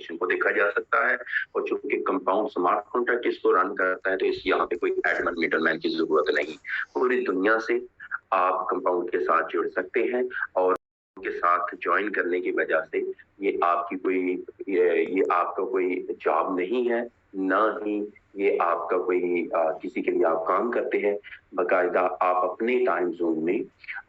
Transaction को देखा जा सकता है। और चूंकि कंपाउंड स्मार्ट कॉन्ट्रैक्ट इसको रन करता है तो इस यहाँ पे कोई एडमिन मिडलमैन की जरूरत नहीं। पूरी दुनिया से आप कंपाउंड के साथ जुड़ सकते हैं और के साथ ज्वाइन करने की वजह से ये आपकी कोई ये आपका कोई जॉब नहीं है, ना ही ये आपका कोई किसी के लिए आप काम करते हैं। बाकायदा आप अपने टाइम जोन में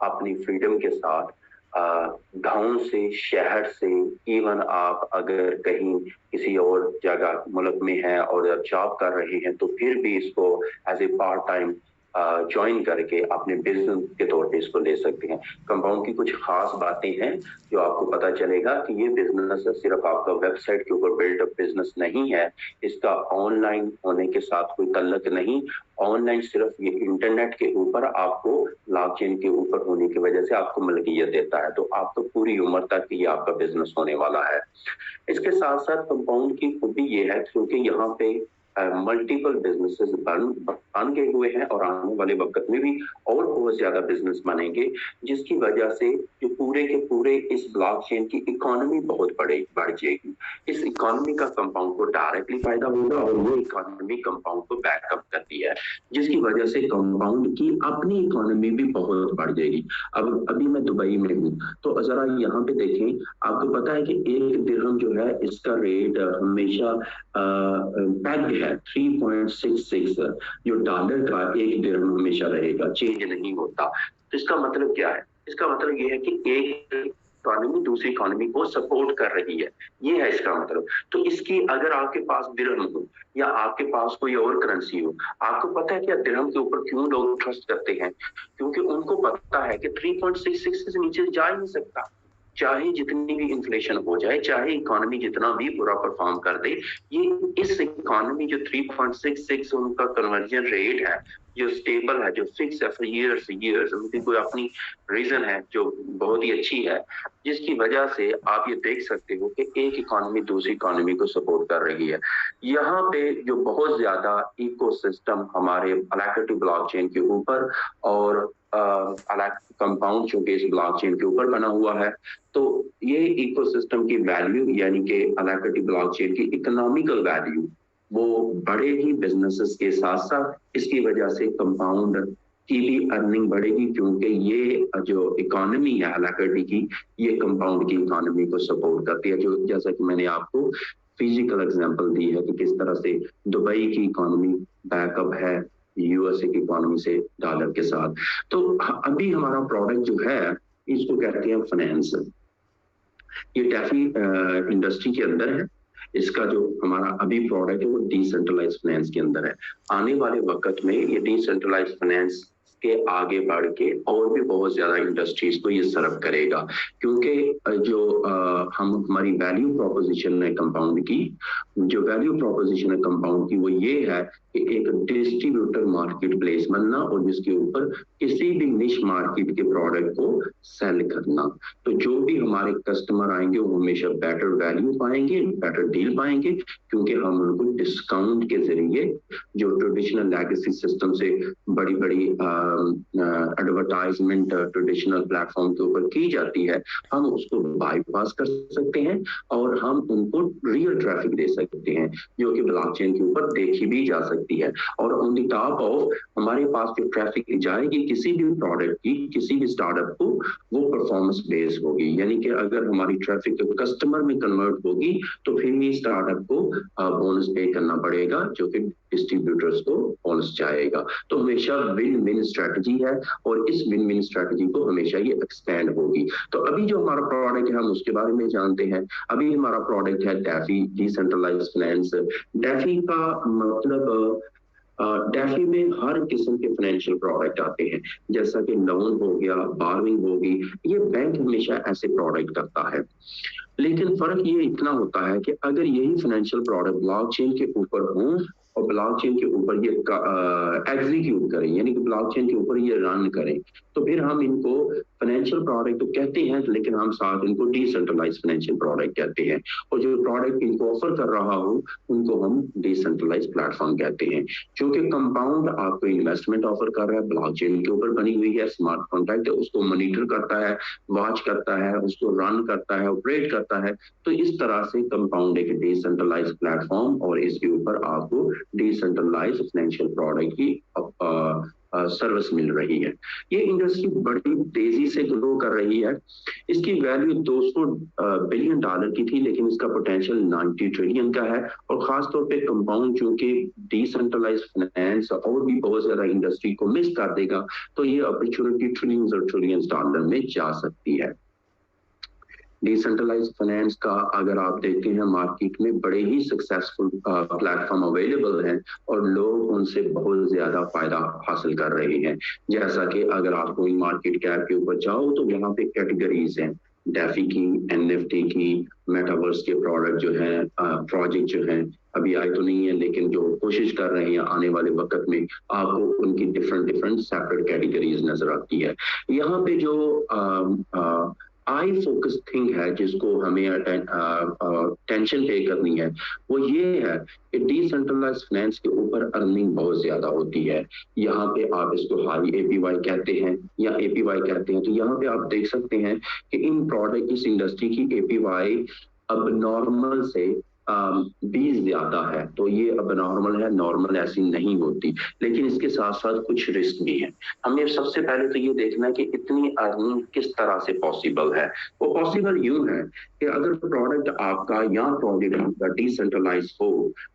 अपनी फ्रीडम के साथ गांव से, शहर से, इवन आप अगर कहीं किसी और जगह मुल्क में हैं और जॉब कर रहे हैं तो फिर भी इसको as a part time join करके अपने बिजनेस के तौर पे इसको ले सकते हैं। कंपाउंड की कुछ खास बातें हैं जो आपको पता चलेगा कि ये बिजनेस सिर्फ आपका वेबसाइट के ऊपर बिल्डअप बिजनेस नहीं है, इसका ऑनलाइन होने के साथ कोई तल्लक नहीं। ऑनलाइन सिर्फ ये इंटरनेट के ऊपर आपको ब्लॉकचेन के ऊपर होने की वजह से आपको मलकियत देता है, तो आपको पूरी उम्र तक ये आपका बिजनेस होने वाला है। इसके साथ साथ कंपाउंड की खूबी ये है क्योंकि यहाँ पे मल्टीपल बिजनेसेस बन गए हुए हैं और आने वाले वक्त में भी और बहुत ज्यादा बिजनेस बनेंगे, जिसकी वजह से जो पूरे के पूरे इस ब्लॉकचेन की इकोनॉमी बहुत बढ़ जाएगी। इस इकोनॉमी का कंपाउंड को डायरेक्टली फायदा होगा और वो इकोनॉमी कंपाउंड को बैकअप करती है, जिसकी वजह से कंपाउंड की अपनी इकोनॉमी भी बहुत बढ़ जाएगी। अब अभी मैं दुबई में हूँ तो जरा यहाँ पे देखें, आपको पता है कि एक दिरहम जो है इसका रेट हमेशा पैक्ड है 3.66, जो डॉलर का एक दिरहम हमेशा रहेगा, चेंज नहीं होता। तो इसका मतलब क्या है? इसका मतलब ये है कि एक इकोनॉमी दूसरी इकोनॉमी को सपोर्ट कर रही है, ये है इसका मतलब। तो इसकी अगर आपके पास दिरहम हो या आपके पास कोई और करेंसी हो, आपको पता है कि दिरहम के ऊपर क्यों लोग ट्रस्ट करते हैं? क्योंकि उनको पता है कि 3.66 से नीचे जा ही नहीं सकता, चाहे जितनी भी इन्फ्लेशन हो जाए, चाहे इकोनॉमी जितना भी बुरा परफॉर्म कर दे, ये इस इकोनॉमी जो 3.66 उनका कन्वर्जन रेट है, जो स्टेबल है, जो फिक्स है फॉर years, उनकी कोई अपनी रीजन है जो बहुत ही अच्छी है, जिसकी वजह से आप ये देख सकते हो कि एक इकोनॉमी दूसरी इकोनॉमी को सपोर्ट कर रही है। यहाँ पे जो बहुत ज्यादा इकोसिस्टम हमारे अलाकाटी ब्लॉकचेन के ऊपर और कंपाउंड चूंकि इस ब्लॉकचेन के ऊपर बना हुआ है, तो ये इकोसिस्टम की वैल्यू यानी कि अलाकाटी ब्लॉकचेन की इकोनॉमिकल वैल्यू वो बढ़ेगी बिजनेसेस के साथ साथ। इसकी वजह से कंपाउंड की भी अर्निंग बढ़ेगी क्योंकि ये जो इकोनॉमी है अलाकाटी की, ये कंपाउंड की इकोनॉमी को सपोर्ट करती है। जो जैसा कि मैंने आपको फिजिकल एग्जांपल दी है कि किस तरह से दुबई की इकोनॉमी बैकअप है यूएसए की इकोनॉमी से डॉलर के साथ। तो अभी हमारा प्रोडक्ट जो है इसको कहते हैं फाइनेंस। ये डेफी इंडस्ट्री के अंदर है। इसका जो हमारा अभी प्रोडक्ट है वो डिसेंट्रलाइज फाइनेंस के अंदर है। आने वाले वक्त में ये डिसेंट्रलाइज फाइनेंस के आगे बढ़ के और भी बहुत ज्यादा इंडस्ट्रीज को ये सर्व करेगा, क्योंकि जो हमारी वैल्यू प्रोपोजिशन है कंपाउंड की, जो वैल्यू प्रोपोजिशन है कंपाउंड की वो ये है कि एक डिस्ट्रीब्यूटर मार्केट प्लेस बनना और जिसके ऊपर किसी भी निश मार्केट के प्रोडक्ट को सेल करना। तो जो भी हमारे कस्टमर आएंगे वो हमेशा बेटर वैल्यू पाएंगे, बेटर डील पाएंगे, क्योंकि हम उनको डिस्काउंट के जरिए जो ट्रेडिशनल लेगेसी सिस्टम से बड़ी बड़ी एडवर्टाइजमेंट ट्रेडिशनल प्लेटफॉर्म के ऊपर की जाती है, हम उसको बाईपास कर सकते हैं और हम उनको रियल ट्रैफिक दे सकते हैं जो कि ब्लॉकचेन के ऊपर देखी भी जा सकती है। और ऑन द टॉप ऑफ हमारे पास जो ट्रैफिक जाएगी किसी भी प्रोडक्ट की, किसी भी स्टार्टअप को, वो परफॉर्मेंस बेस्ड होगी, यानी कि अगर हमारी ट्रैफिक कस्टमर में कन्वर्ट होगी तो फिर भी स्टार्टअप को बोनस पे करना पड़ेगा जो कि डिस्ट्रीब्यूटर्स को बोनस जाएगा। तो हमेशा विन विन स्ट्रेटजी है और इस विन विन स्ट्रेटजी को हमेशा ये एक्सपेंड होगी। तो अभी जो हमारा प्रोडक्ट है हम उसके बारे में जानते हैं। अभी हमारा प्रोडक्ट है डेफी डिसेंट्रलाइज्ड फाइनेंस। डेफी का मतलब डेफी में हर किस्म के फाइनेंशियल प्रोडक्ट आते हैं, जैसा कि लोन हो गया, बारविंग होगी, ये बैंक हमेशा ऐसे प्रोडक्ट करता है। लेकिन फर्क ये इतना होता है कि अगर यही फाइनेंशियल प्रोडक्ट ब्लॉकचेन के ऊपर हो और ब्लॉकचेन के ऊपर ये एग्जीक्यूट करें, यानी कि ब्लॉकचेन के ऊपर ये रन करें, तो फिर हम इनको फाइनेंशियल प्रोडक्ट तो कहते हैं, लेकिन हम साथ इनको डिसेंट्रलाइज फाइनेंशियल प्रोडक्ट कहते हैं, और जो प्रोडक्ट इनको ऑफर कर रहा हो उनको हम डिसेंट्रलाइज प्लेटफॉर्म कहते हैं। क्योंकि कंपाउंड आपको इन्वेस्टमेंट ऑफर कर रहा है, ब्लॉकचेन के ऊपर बनी हुई है, स्मार्ट कॉन्ट्रैक्ट है, उसको मॉनिटर करता है, वॉच करता है, उसको रन करता है, ऑपरेट करता है। तो इस तरह से कंपाउंड एक डिसेंट्रलाइज प्लेटफॉर्म और इसके ऊपर आपको डिसेंट्रलाइज फाइनेंशियल प्रोडक्ट की सर्विस मिल रही है। ये इंडस्ट्री बड़ी तेजी से ग्रो कर रही है। इसकी वैल्यू 200 बिलियन डॉलर की थी, लेकिन इसका पोटेंशियल 90 ट्रिलियन का है। और खासतौर पे कंपाउंड जो कि डिसेंट्रलाइज फाइनेंस और भी बहुत ज्यादा इंडस्ट्री को मिस कर देगा, तो ये अपॉर्चुनिटी ट्रिलियंस और ट्रिलियंस डॉलर में जा सकती है। डिसेंट्रलाइज फाइनेंस का अगर आप देखते हैं मार्केट में बड़े ही सक्सेसफुल प्लेटफॉर्म अवेलेबल हैं और लोग उनसे बहुत ज्यादा फायदा हासिल कर रहे हैं। जैसा कि अगर आप कोई मार्केट कैप के ऊपर जाओ तो यहाँ पे कैटेगरीज हैं, डेफी की, एनएफटी की, मेटावर्स के प्रोडक्ट जो है, प्रोजेक्ट जो है अभी आए तो नहीं है, लेकिन जो कोशिश कर रहे हैं आने वाले वक्त में आपको उनकी डिफरेंट डिफरेंट सेपरेट कैटेगरीज नजर आती है। यहाँ पे जो आई फोकस थिंग है जिसको हमें टेंशन पे करनी है, वो ये है कि डिसेंट्रलाइज फाइनेंस के ऊपर अर्निंग बहुत ज्यादा होती है। यहाँ पे आप इसको हाई एपीवाई कहते हैं या एपीवाई कहते हैं। तो यहाँ पे आप देख सकते हैं कि इन प्रोडक्ट इस इंडस्ट्री की एपीवाई अब नॉर्मल से 20 ज्यादा है। तो ये अब नॉर्मल है, नॉर्मल ऐसी नहीं होती, लेकिन इसके साथ साथ कुछ रिस्क भी है। हमें सबसे पहले तो ये देखना है कि इतनी अर्निंग किस तरह से पॉसिबल है। वो पॉसिबल यूं है कि अगर प्रोडक्ट आपका या प्रोडक्ट आपका डिसेंट्रलाइज हो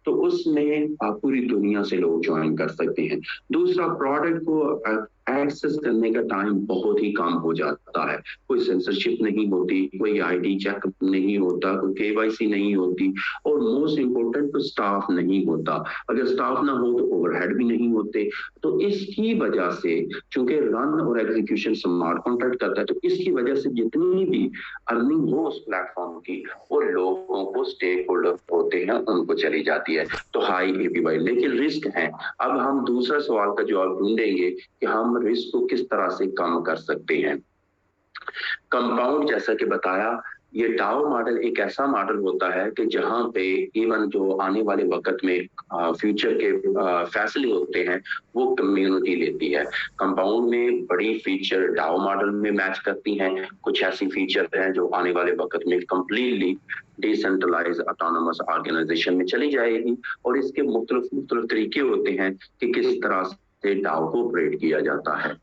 तो उसमें आप पूरी दुनिया से लोग ज्वाइन कर सकते हैं। दूसरा, प्रोडक्ट को एक्सेस करने का टाइम बहुत ही कम हो जाता है। कोई सेंसरशिप नहीं होती, कोई आईडी चेक नहीं होता, कोई केवाईसी नहीं होती, और मोस्ट इम्पोर्टेंट तो स्टाफ नहीं होता। अगर स्टाफ ना हो तो ओवरहेड भी नहीं होते। तो इसकी वजह से, चूंकि रन और एग्जीक्यूशन स्मार्ट कॉन्ट्रैक्ट करता है, तो इसकी वजह से जितनी भी अर्निंग हो उस प्लेटफॉर्म की वो लोगों को, स्टेक होल्डर होते हैं, उनको चली जाती है। तो हाई एपीवाई, लेकिन रिस्क है। अब हम दूसरा सवाल का जवाब ढूंढेंगे कि हम रिस्क को किस तरह से कम कर सकते हैं। कंपाउंड, जैसा कि बताया, ये डाओ मॉडल एक ऐसा मॉडल होता है कि जहां पे इवन जो आने वाले वक्त में फ्यूचर के फैसले होते हैं वो कम्युनिटी लेती है। कंपाउंड में बड़ी फीचर डाओ मॉडल में मैच करती हैं, कुछ ऐसी फीचर हैं जो आने वाले वक्त में कंप्लीटली डिसेंट्रलाइज ऑटोनोमस ऑर्गेनाइजेशन में चली जाएगी। और इसके मुख्तलिफ तरीके होते हैं कि किस तरह से डाओ को ऑपरेट किया जाता है।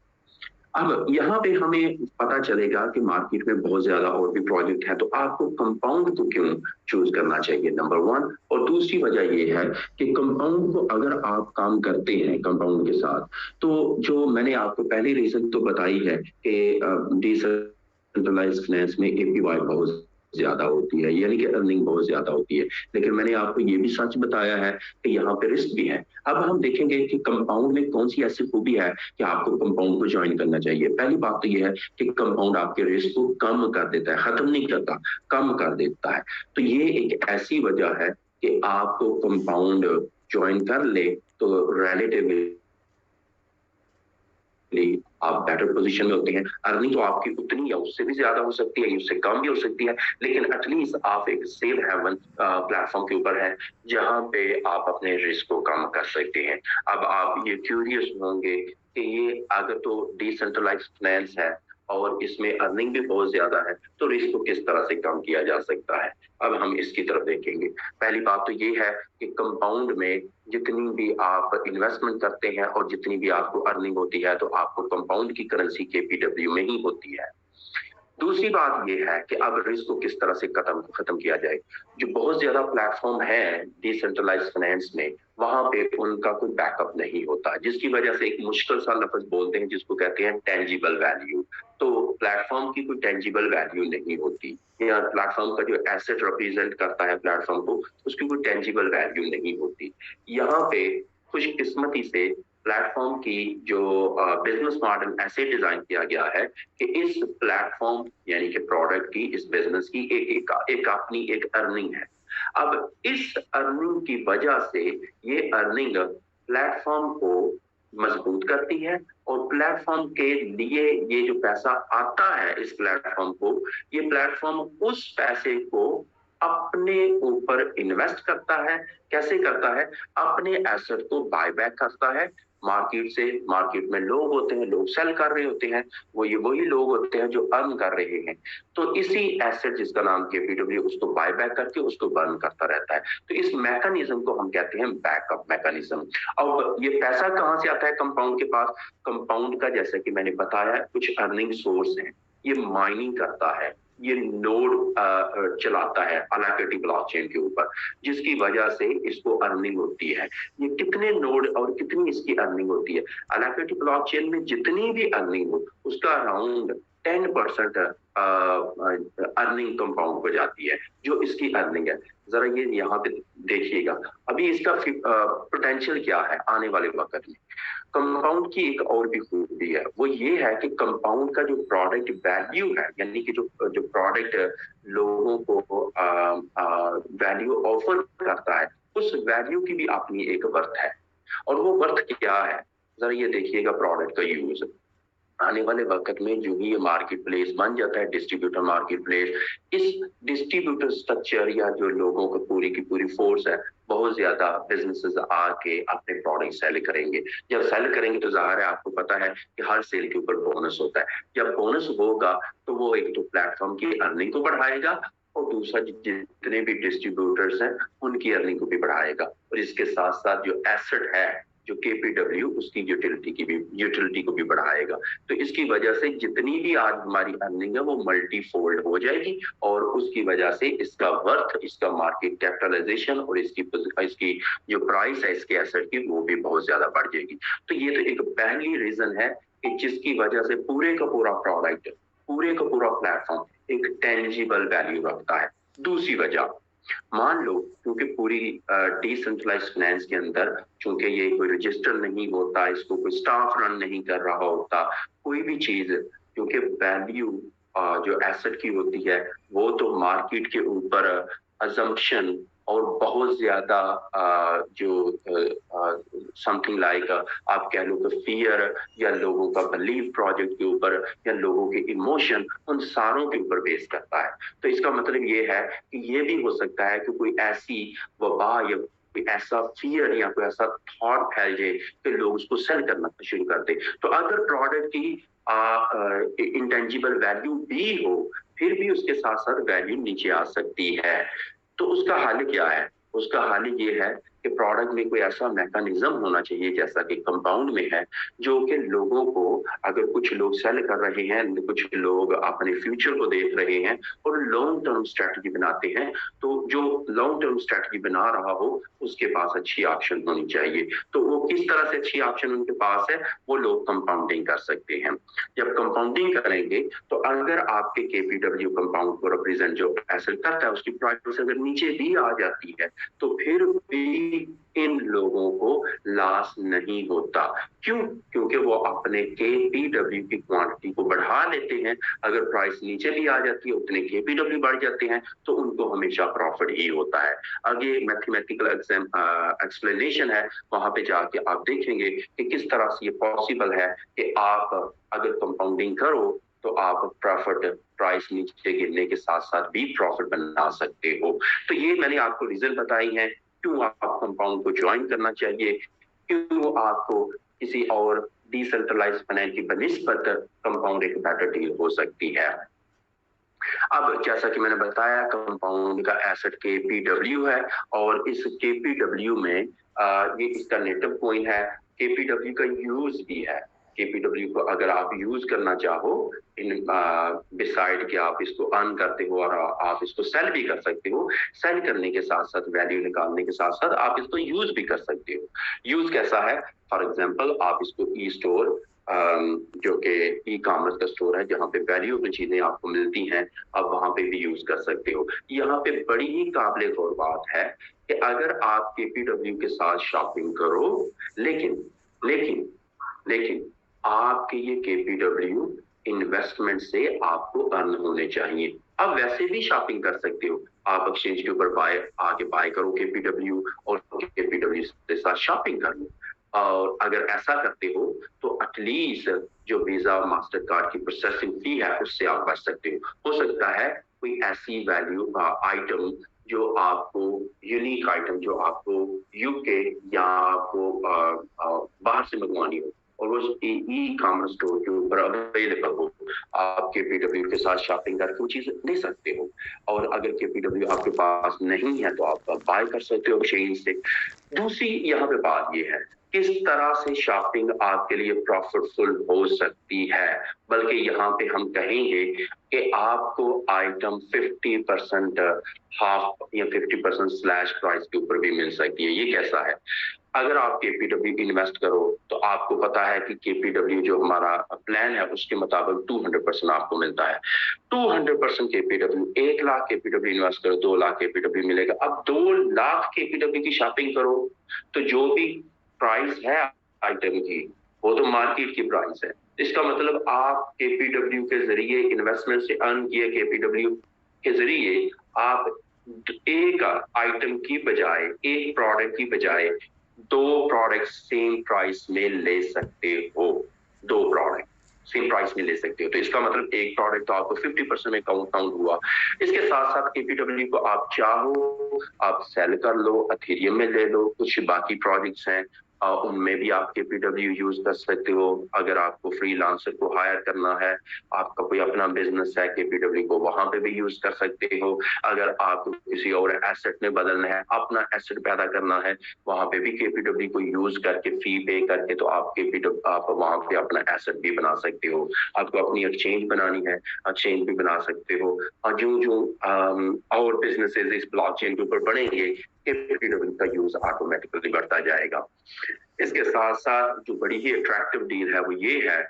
अब यहाँ पे हमें पता चलेगा कि मार्केट में बहुत ज्यादा और भी प्रोजेक्ट है, तो आपको कंपाउंड को क्यों चूज करना चाहिए, नंबर वन। और दूसरी वजह ये है कि कंपाउंड को अगर आप काम करते हैं कंपाउंड के साथ, तो जो मैंने आपको पहली रीजन तो बताई है कि डिसेंट्रलाइज फाइनेंस में एपीवाई बहुत ज्यादा होती है, यानी कि अर्निंग बहुत ज्यादा होती है। लेकिन मैंने आपको ये भी सच बताया है कि यहाँ पे रिस्क भी है। अब हम देखेंगे कि कंपाउंड में कौन सी ऐसी खूबी है कि आपको कंपाउंड को ज्वाइन करना चाहिए। पहली बात तो ये है कि कंपाउंड आपके रिस्क को कम कर देता है, खत्म नहीं करता, कम कर देता है। तो ये एक ऐसी वजह है कि आपको कंपाउंड ज्वाइन कर ले तो रिलेटिवली आप बेटर पोजीशन में होते हैं। अर्निंग तो आपकी उतनी या उससे भी ज्यादा हो सकती है, उससे कम भी हो सकती है, लेकिन एटलीस्ट आप एक सेफ हेवन प्लेटफॉर्म के ऊपर हैं जहां पे आप अपने रिस्क को कम कर सकते हैं। अब आप ये क्यूरियस होंगे कि ये अगर तो डिसेंट्रलाइज फाइनेंस है और इसमें अर्निंग भी बहुत ज्यादा है, तो रिस्क को किस तरह से कम किया जा सकता है। अब हम इसकी तरफ देखेंगे। पहली बात तो ये है कि कंपाउंड में जितनी भी आप इन्वेस्टमेंट करते हैं और जितनी भी आपको अर्निंग होती है, तो आपको कंपाउंड की करेंसी KPW में ही होती है। दूसरी बात ये है कि अब रिस्क को किस तरह से खत्म किया जाए। जो बहुत ज्यादा प्लेटफॉर्म है डिसेंट्रलाइज फाइनेंस में, वहां पे उनका कोई बैकअप नहीं होता, जिसकी वजह से एक मुश्किल सा लफ्ज बोलते हैं जिसको कहते हैं टेंजिबल वैल्यू। तो प्लेटफॉर्म की कोई टेंजिबल वैल्यू नहीं होती, या प्लेटफॉर्म का जो एसेट रिप्रेजेंट करता है प्लेटफॉर्म को, उसकी कोई टेंजिबल वैल्यू नहीं होती। यहाँ पे खुशकिस्मती से प्लेटफॉर्म की जो बिजनेस मॉडल ऐसे डिजाइन किया गया है कि इस प्लेटफॉर्म यानी कि प्रोडक्ट की, इस बिजनेस की एक अपनी एक अर्निंग है। अब इस अर्निंग की वजह से ये अर्निंग प्लेटफॉर्म को मजबूत करती है और प्लेटफॉर्म के लिए ये जो पैसा आता है इस प्लेटफॉर्म को, ये प्लेटफॉर्म उस पैसे को अपने ऊपर इन्वेस्ट करता है। कैसे करता है? अपने एसेट को बाय बैक करता है मार्केट से। मार्केट में लोग होते हैं, लोग सेल कर रहे होते हैं, वही लोग होते हैं जो अर्न कर रहे हैं। तो इसी एसेट जिसका नाम केपीडब्ल्यू, उसको बाय बैक करके उसको बर्न करता रहता है। तो इस मैकेनिज्म को हम कहते हैं बैकअप मैकेनिज्म। अब ये पैसा कहाँ से आता है कंपाउंड के पास? कंपाउंड का, जैसा कि मैंने बताया, कुछ अर्निंग सोर्स है। ये माइनिंग करता है, ये नोड चलाता है अलाकिटी ब्लॉकचेन के ऊपर, जिसकी वजह से इसको अर्निंग होती है। ये कितने नोड और कितनी इसकी अर्निंग होती है? अलाकिटी ब्लॉकचेन में जितनी भी अर्निंग हो उसका अराउंड 10% अर्निंग कंपाउंड को जाती है, जो इसकी अर्निंग है। जरा ये यहाँ पे देखिएगा, अभी इसका पोटेंशियल क्या है आने वाले वक्त में। कंपाउंड की एक और भी खूबी है, वो ये है कि कंपाउंड का जो प्रोडक्ट वैल्यू है, यानी कि जो प्रोडक्ट लोगों को वैल्यू ऑफर करता है, उस वैल्यू की भी अपनी एक वर्थ है। और वो वर्थ क्या है? जरा ये देखिएगा प्रोडक्ट का यूज। आने वाले वक्त में जो ही ये मार्केट प्लेस बन जाता है, डिस्ट्रीब्यूटर मार्केट प्लेस, इस डिस्ट्रीब्यूटर स्ट्रक्चर या जो लोगों को पूरी की पूरी फोर्स है, बहुत ज्यादा बिजनेसेस आके अपने प्रोडक्ट सेल करेंगे। जब सेल करेंगे तो जाहिर है, आपको पता है कि हर सेल के ऊपर बोनस होता है। जब बोनस होगा तो वो एक तो प्लेटफॉर्म की अर्निंग को बढ़ाएगा, और दूसरा जितने भी डिस्ट्रीब्यूटर्स हैं उनकी अर्निंग को भी बढ़ाएगा। और इसके साथ साथ जो एसेट है, जो केपीडब्ल्यू, उसकी यूटिलिटी को भी बढ़ाएगा। तो इसकी वजह से जितनी भी आज हमारी अर्निंग है वो मल्टीफोल्ड हो जाएगी, और उसकी वजह से इसका वर्थ, इसका मार्केट कैपिटलाइजेशन और इसकी जो प्राइस है इसके एसेट की, वो भी बहुत ज्यादा बढ़ जाएगी। तो ये तो एक पहली रीजन है कि जिसकी वजह से पूरे का पूरा प्रोडक्ट, पूरे का पूरा प्लेटफॉर्म एक टेंजिबल वैल्यू रखता है। दूसरी वजह, मान लो क्योंकि पूरी डिसेंट्रलाइज फाइनेंस के अंदर, चूंकि ये कोई रजिस्टर नहीं होता, इसको कोई स्टाफ रन नहीं कर रहा होता, कोई भी चीज, क्योंकि वैल्यू जो एसेट की होती है वो तो मार्केट के ऊपर अजम्पशन और बहुत ज्यादा जो समथिंग लाइक आप कह लो कि फियर, या लोगों का बिलीव प्रोजेक्ट के ऊपर, या लोगों के इमोशन, उन सारों के ऊपर बेस करता है। तो इसका मतलब ये है कि ये भी हो सकता है कि कोई ऐसी वबा या कोई ऐसा फियर या कोई ऐसा थॉट फैल जाए कि लोग उसको सेल करना शुरू कर दे। तो अगर प्रोडक्ट की इंटेंजिबल वैल्यू भी हो, फिर भी उसके साथ साथ वैल्यू नीचे आ सकती है। तो उसका हल क्या है? उसका हल ये है कि प्रोडक्ट में कोई ऐसा मैकेनिज्म होना चाहिए, जैसा कि कंपाउंड में है, जो कि लोगों को, अगर कुछ लोग सेल कर रहे हैं, कुछ लोग अपने फ्यूचर को देख रहे हैं और लॉन्ग टर्म स्ट्रेटजी बनाते हैं, तो जो लॉन्ग टर्म स्ट्रेटजी बना रहा हो उसके पास अच्छी ऑप्शन होनी चाहिए। तो वो किस तरह से अच्छी ऑप्शन उनके पास है? वो लोग कंपाउंडिंग कर सकते हैं। जब कंपाउंडिंग करेंगे तो अगर आपके केपीडब्ल्यू कंपाउंड को रिप्रेजेंट जो एसेट करता है, उसकी प्राइस अगर नीचे भी आ जाती है तो फिर भी इन लोगों को लॉस नहीं होता। क्यों? क्योंकि वो अपने केपीडब्ल्यू की क्वांटिटी को बढ़ा लेते हैं। अगर प्राइस नीचे भी आ जाती है, उतने केपीडब्ल्यू बढ़ जाते हैं, तो उनको हमेशा प्रॉफिट ही होता है। आगे मैथमेटिकल एक्सप्लेनेशन है, वहां पे जाके आप देखेंगे कि किस तरह से ये पॉसिबल है कि आप अगर कंपाउंडिंग करो तो आप प्रॉफिट, प्राइस नीचे गिरने के साथ साथ भी प्रॉफिट बना सकते हो। तो ये मैंने आपको रीजन बताई है क्यों आप कंपाउंड को ज्वाइन करना चाहिए, क्यों आपको किसी और डिसेंट्रलाइज फाइनेंस की बनिस्बत कंपाउंड एक बेटर डील हो सकती है। अब जैसा कि मैंने बताया, कंपाउंड का एसेट केपीडब्ल्यू है, और इस केपीडब्ल्यू में ये इसका नेटिव कॉइन है। केपीडब्ल्यू का यूज भी है। केपीडब्ल्यू को अगर आप यूज करना चाहो, इन डिसाइड कि आप इसको अर्न करते हो और आप इसको सेल भी कर सकते हो, सेल करने के साथ साथ वैल्यू निकालने के साथ साथ आप इसको यूज भी कर सकते हो। यूज कैसा है? फॉर एग्जाम्पल, आप इसको ई स्टोर, जो कि ई कॉमर्स का स्टोर है जहाँ पे वैल्यूएबल चीजें आपको मिलती हैं, आप वहां पे भी यूज कर सकते हो। यहाँ पे बड़ी ही काबिल गौर बात है कि अगर आप केपीडब्ल्यू के साथ शॉपिंग करो, लेकिन लेकिन लेकिन आपके ये केपीडब्ल्यू इन्वेस्टमेंट से आपको अर्न होने चाहिए। आप वैसे भी शॉपिंग कर सकते हो, आप एक्सचेंज के ऊपर आके बाय करो केपीडब्ल्यू और केपीडब्ल्यू के साथ शॉपिंग कर लो। और अगर ऐसा करते हो तो एटलीस्ट जो वीजा मास्टर कार्ड की प्रोसेसिंग फी है उससे आप बच सकते हो सकता है कोई ऐसी वैल्यू आइटम जो आपको यूनिक आइटम जो आपको यूके या आपको बाहर से मंगवानी हो और वो ई कॉमर्स स्टोर के ऊपर अवेलेबल हो, आप केपीडब्ल्यू के साथ शॉपिंग करके वो चीज ले सकते हो। और अगर केपीडब्ल्यू आपके पास नहीं है तो आप बाय कर सकते हो एक्सचेंज से। दूसरी यहाँ पे बात ये है किस तरह से शॉपिंग आपके लिए प्रॉफिटफुल हो सकती है, बल्कि यहाँ पे हम कहेंगे कि आपको आइटम 50% हाफ या 50% स्लैश प्राइस के ऊपर भी मिल सकती है। ये कैसा है? अगर आप केपीडब्ल्यू इन्वेस्ट करो तो आपको पता है कि केपीडब्ल्यू जो हमारा प्लान है उसके मुताबिक 200% आपको मिलता है। 200% केपीडब्ल्यू, 1 लाख केपीडब्ल्यू इन्वेस्ट करो 2 लाख केपीडब्ल्यू मिलेगा। अब 2 लाख केपीडब्ल्यू की शॉपिंग करो तो जो भी प्राइस है आइटम की वो तो मार्केट की प्राइस है। इसका मतलब आप केपीडब्ल्यू के जरिए इन्वेस्टमेंट से अर्न किए केपीडब्ल्यू के जरिए आप एक आइटम की बजाय एक प्रोडक्ट की बजाय 2 प्रोडक्ट सेम प्राइस में ले सकते हो। 2 प्रोडक्ट सेम प्राइस में ले सकते हो तो इसका मतलब एक प्रोडक्ट तो आपको 50% में काउंट हुआ। इसके साथ साथ केपीडब्ल्यू को आप चाहो आप सेल कर लो, अथेरियम में ले लो, कुछ बाकी प्रोजेक्ट्स हैं उनमें भी आप केपीडब्ल्यू यूज कर सकते हो। अगर आपको फ्रीलांसर को हायर करना है, आपका कोई अपना बिजनेस है, केपीडब्ल्यू को वहां पे भी यूज कर सकते हो। अगर आपको किसी और एसेट में बदलना है, अपना एसेट पैदा करना है, वहां पे भी केपीडब्ल्यू को यूज करके फी पे करके तो आप आप वहां पे अपना एसेट भी बना सकते हो। आपको अपनी एक्सचेंज बनानी है, एक्सचेंज भी बना सकते हो। और जो और बिजनेसेस इस ब्लॉकचेन के ऊपर बढ़ेंगे केपीडब्ल्यू का यूज ऑटोमेटिकली बढ़ता जाएगा। इसके साथ साथ जो बड़ी ही अट्रैक्टिव डील है वो ये है